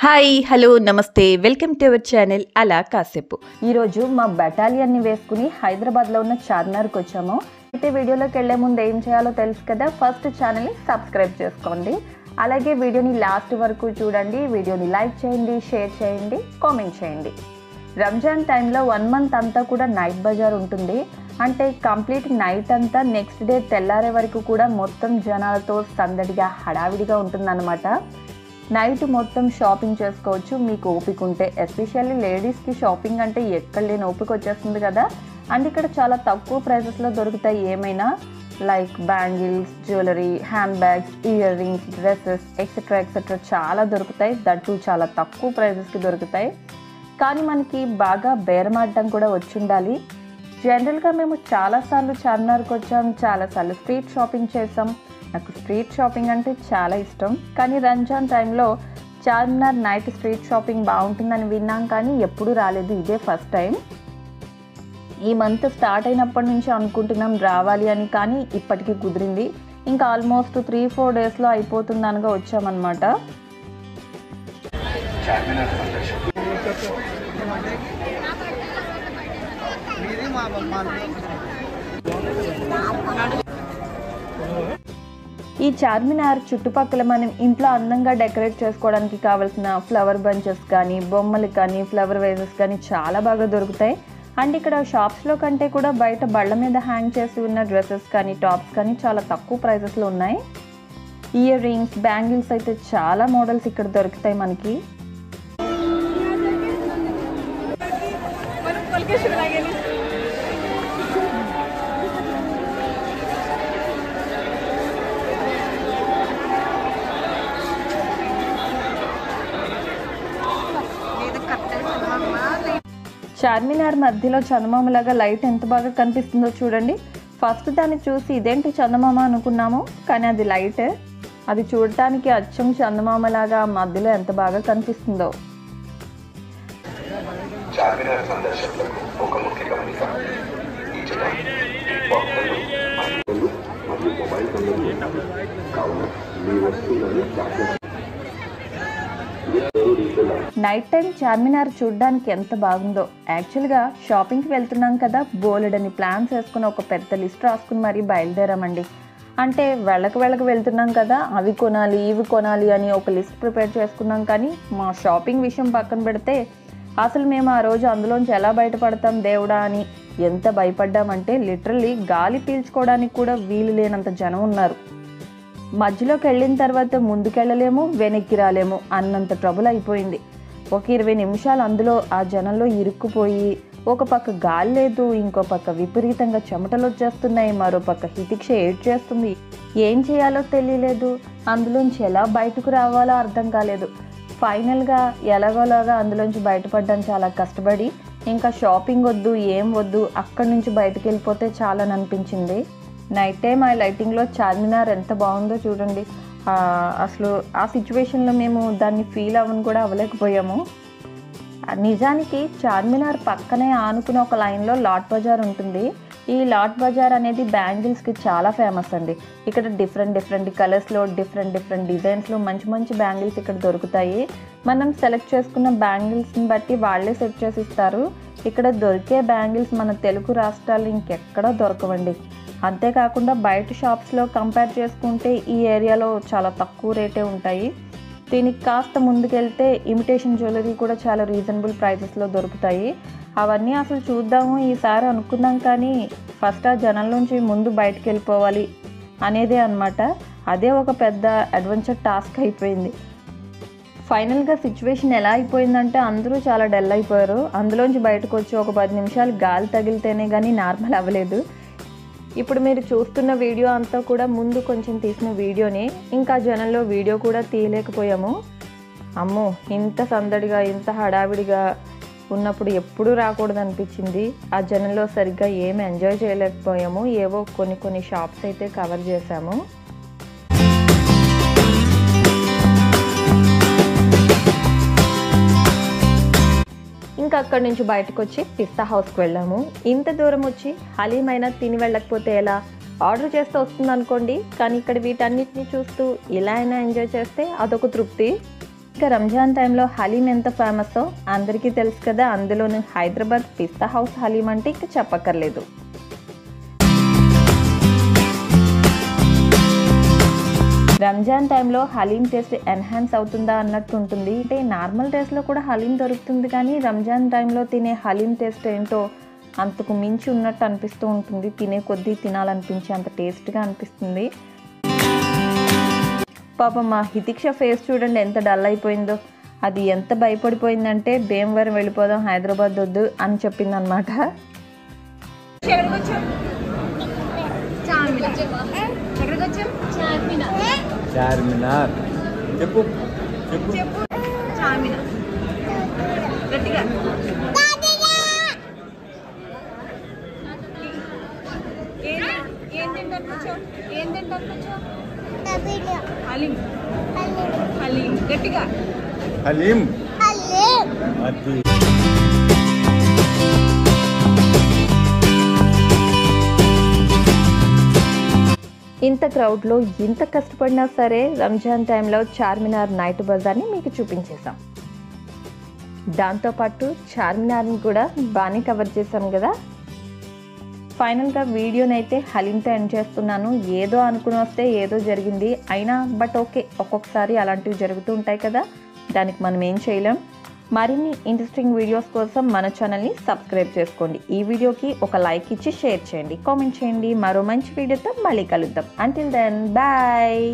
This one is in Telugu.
హాయ్ హలో నమస్తే వెల్కమ్ టు అవర్ ఛానల్ అలా కాసేపు. ఈరోజు మా బెటాలియన్ని వేసుకుని హైదరాబాద్లో ఉన్న చార్మినార్కి వచ్చాము. అయితే వీడియోలోకి వెళ్ళే ముందు ఏం చేయాలో తెలుసు కదా, ఫస్ట్ ఛానల్ని సబ్స్క్రైబ్ చేసుకోండి, అలాగే వీడియోని లాస్ట్ వరకు చూడండి, వీడియోని లైక్ చేయండి, షేర్ చేయండి, కామెంట్ చేయండి. రంజాన్ టైంలో 1 మంత్ అంతా కూడా నైట్ బజార్ ఉంటుంది. అంటే కంప్లీట్ నైట్ అంతా నెక్స్ట్ డే తెల్లారే వరకు కూడా మొత్తం జనాలతో సందడిగా హడావిడిగా ఉంటుందన్నమాట. నైట్ మొత్తం షాపింగ్ చేసుకోవచ్చు మీకు ఓపిక ఉంటే. ఎస్పెషల్లీ లేడీస్కి షాపింగ్ అంటే ఎక్కడ లేని ఓపిక వచ్చేస్తుంది కదా. అండ్ ఇక్కడ చాలా తక్కువ ప్రైసెస్లో దొరుకుతాయి. ఏమైనా like bangles, jewellery, hand bags, ear rings, dresses etcetera etcetera చాలా దొరుకుతాయి. దట్టు చాలా తక్కువ ప్రైసెస్కి దొరుకుతాయి. కానీ మనకి బాగా బేరమాడడం కూడా వచ్చి ఉండాలి. జనరల్గా మేము చాలాసార్లు చార్మినార్కి వచ్చాం, చాలాసార్లు స్ట్రీట్ షాపింగ్ చేసాం. నాకు స్ట్రీట్ షాపింగ్ అంటే చాలా ఇష్టం. కానీ రంజాన్ టైంలో చార్మినార్ నైట్ స్ట్రీట్ షాపింగ్ బాగుంటుందని విన్నాం, కానీ ఎప్పుడూ రాలేదు. ఇదే ఫస్ట్ టైం. ఈ మంత్ స్టార్ట్ అయినప్పటి నుంచి అనుకుంటున్నాం రావాలి అని, కానీ ఇప్పటికీ కుదిరింది. ఇంకా ఆల్మోస్ట్ 3-4 డేస్లో అయిపోతుంది అనగా వచ్చామన్నమాట. ఈ చార్మినార్ చుట్టుపక్కల మనం ఇంట్లో అందంగా డెకరేట్ చేసుకోవడానికి కావాల్సిన ఫ్లవర్ బంచెస్ కానీ, బొమ్మలు కానీ, ఫ్లవర్ వేజెస్ కానీ చాలా బాగా దొరుకుతాయి. అండ్ ఇక్కడ షాప్స్లో కంటే కూడా బయట బళ్ళ మీద హ్యాంగ్ చేసి ఉన్న డ్రెస్సెస్ కానీ, టాప్స్ కానీ చాలా తక్కువ ప్రైసెస్లో ఉన్నాయి. ఇయర్ రింగ్స్, బ్యాంగిల్స్ అయితే చాలా మోడల్స్ ఇక్కడ దొరుకుతాయి మనకి. చార్మినార్ మధ్యలో చందమామలాగా లైట్ ఎంత బాగా కనిపిస్తుందో చూడండి. ఫస్ట్ దాన్ని చూసి ఇదేంటి చందమామ అనుకున్నాము, కానీ అది లైట్. అది చూడటానికి అచ్చం చందమామలాగా మధ్యలో ఎంత బాగా కనిపిస్తుందో. చార్మినార్ సందర్శకులకు ఒక ముఖ్య గమనిక. ఈ జగన్ మరియు మొబైల్ ఫోన్లు కావున మీ వస్తువులను నైట్ టైం చార్మినార్ చూడడానికి ఎంత బాగుందో. యాక్చువల్గా షాపింగ్కి వెళ్తున్నాం కదా, బోలెడని ప్లాన్స్ వేసుకుని ఒక పెద్ద లిస్ట్ రాసుకుని మరీ బయలుదేరామండి. అంటే వెళ్ళక వెళ్తున్నాం కదా, అవి కొనాలి ఇవి కొనాలి అని ఒక లిస్ట్ ప్రిపేర్ చేసుకున్నాం. కానీ మా షాపింగ్ విషయం పక్కన పెడితే అసలు మేము ఆ రోజు అందులోంచి ఎలా బయటపడతాం దేవుడా అని ఎంత భయపడ్డామంటే లిటరల్లీ గాలి పీల్చుకోవడానికి కూడా వీలు లేనంత జనం ఉన్నారు. మధ్యలోకి వెళ్ళిన తర్వాత ముందుకెళ్ళలేము, వెనక్కి రాలేము అన్నంత ట్రబుల్ అయిపోయింది. ఒక 20 నిమిషాలు అందులో ఆ జనంలో ఇరుక్కుపోయి, ఒక పక్క గాలి లేదు, ఇంకో పక్క విపరీతంగా చెమటలు వచ్చేస్తున్నాయి, మరో పక్క హితిక్ష ఏడ్చేస్తుంది. ఏం చేయాలో తెలియలేదు. అందులోంచి ఎలా బయటకు రావాలో అర్థం కాలేదు. ఫైనల్గా ఎలాగోలాగా అందులోంచి బయటపడ్డాను చాలా కష్టపడి. ఇంకా షాపింగ్ వద్దు, ఏం వద్దు, అక్కడి నుంచి బయటకు వెళ్ళిపోతే చాలని అనిపించింది. నైట్ టైం ఆ లైటింగ్లో చార్మినార్ ఎంత బాగుందో చూడండి. అసలు ఆ సిచ్యువేషన్లో మేము దాన్ని ఫీల్ అవ్వని కూడా అవ్వలేకపోయాము. నిజానికి చార్మినార్ పక్కనే ఆనుకుని ఒక లైన్లో లాట్ బజార్ ఉంటుంది. ఈ లాట్ బజార్ అనేది బ్యాంగిల్స్కి చాలా ఫేమస్ అండి. ఇక్కడ డిఫరెంట్ కలర్స్లో డిఫరెంట్ డిజైన్స్లో మంచి బ్యాంగిల్స్ ఇక్కడ దొరుకుతాయి. మనం సెలెక్ట్ చేసుకున్న బ్యాంగిల్స్ని బట్టి వాళ్ళే సెట్ చేసి ఇస్తారు. ఇక్కడ దొరికే బ్యాంగిల్స్ మన తెలుగు రాష్ట్రాలు ఇంకెక్కడా దొరకవండి. అంతేకాకుండా బయట షాప్స్లో కంపేర్ చేసుకుంటే ఈ ఏరియాలో చాలా తక్కువ రేటే ఉంటాయి. దీనికి కాస్త ముందుకెళ్తే ఇమిటేషన్ జ్యువెలరీ కూడా చాలా రీజనబుల్ ప్రైసెస్లో దొరుకుతాయి. అవన్నీ అసలు చూద్దాము ఈసారి అనుకున్నాం, కానీ ఫస్ట్ ఆ జనంలోంచి ముందు బయటకు వెళ్ళిపోవాలి అనేదే అనమాట. అదే ఒక పెద్ద అడ్వెంచర్ టాస్క్ అయిపోయింది. ఫైనల్గా సిచ్యువేషన్ ఎలా అయిపోయిందంటే అందరూ చాలా డల్ అయిపోయారు. అందులోంచి బయటకు వచ్చి ఒక 10 నిమిషాలు గాలి తగిలితేనే కానీ నార్మల్ అవ్వలేదు. ఇప్పుడు మీరు చూస్తున్న వీడియో అంతా కూడా ముందు కొంచెం తీసిన వీడియోనే. ఇంకా జనంలో వీడియో కూడా తీయలేకపోయాము. అమ్మో, ఇంత సందడిగా ఇంత హడావిడిగా ఉన్నప్పుడు ఎప్పుడూ రాకూడదు అనిపించింది. ఆ జనంలో సరిగ్గా ఏమి ఎంజాయ్ చేయలేకపోయాము. ఏవో కొన్ని షాప్స్ అయితే కవర్ చేసాము. ఇంకా అక్కడి నుంచి బయటకు వచ్చి పిస్తా హౌస్కి వెళ్ళాము. ఇంత దూరం వచ్చి హలీం అయినా తిని వెళ్ళకపోతే ఎలా, ఆర్డర్ చేస్తే వస్తుంది అనుకోండి. కానీ ఇక్కడ వీటన్నిటిని చూస్తూ ఇలా అయినా ఎంజాయ్ చేస్తే అదొక తృప్తి. ఇక రంజాన్ టైంలో హలీం ఎంత ఫేమస్సో అందరికీ తెలుసు కదా. అందులోనూ హైదరాబాద్ పిస్తా హౌస్ హలీం అంటే ఇక చెప్పక్కర్లేదు. రంజాన్ టైంలో హలీం టేస్ట్ ఎన్హాన్స్ అవుతుందా అన్నట్టు ఉంటుంది. అంటే నార్మల్ టేస్ట్లో కూడా హలీం దొరుకుతుంది, కానీ రంజాన్ టైంలో తినే హలీం టేస్ట్ ఏంటో అంతకు మించి ఉన్నట్టు అనిపిస్తూ ఉంటుంది. తినే కొద్దీ తినాలనిపించే అంత టేస్ట్గా అనిపిస్తుంది. పాపం మా హితిక్ష ఫేస్ చూడండి ఎంత డల్ అయిపోయిందో. అది ఎంత భయపడిపోయిందంటే భీమవరం వెళ్ళిపోదాం, హైదరాబాద్ వద్దు అని చెప్పింది అనమాట. చార్మినార్ చెప్పు చెప్పు చార్మినార్ గట్టిగా. ఏం తింటారు కూర్చో, ఏం తింటారు కూర్చో. హలీం హలీం గట్టిగా. హలీం అది. ఇంత క్రౌడ్లో ఇంత కష్టపడినా సరే రంజాన్ టైంలో చార్మినార్ నైట్ బజార్ని మీకు చూపించేసాం. దాంతోపాటు చార్మినార్ని కూడా బాగానే కవర్ చేసాం కదా. ఫైనల్గా వీడియోని అయితే హలీంతో ఎండ్ చేస్తున్నాను. ఏదో అనుకుని వస్తే ఏదో జరిగింది అయినా, బట్ ఓకే, ఒక్కొక్కసారి అలాంటివి జరుగుతూ ఉంటాయి కదా, దానికి మనం ఏం చేయలేం. మరిన్ని ఇంట్రెస్టింగ్ వీడియోస్ కోసం మన ఛానల్ని సబ్స్క్రైబ్ చేసుకోండి. ఈ వీడియోకి ఒక లైక్ ఇచ్చి షేర్ చేయండి, కామెంట్ చేయండి. మరో మంచి వీడియోతో మళ్ళీ కలుద్దాం. Until then bye.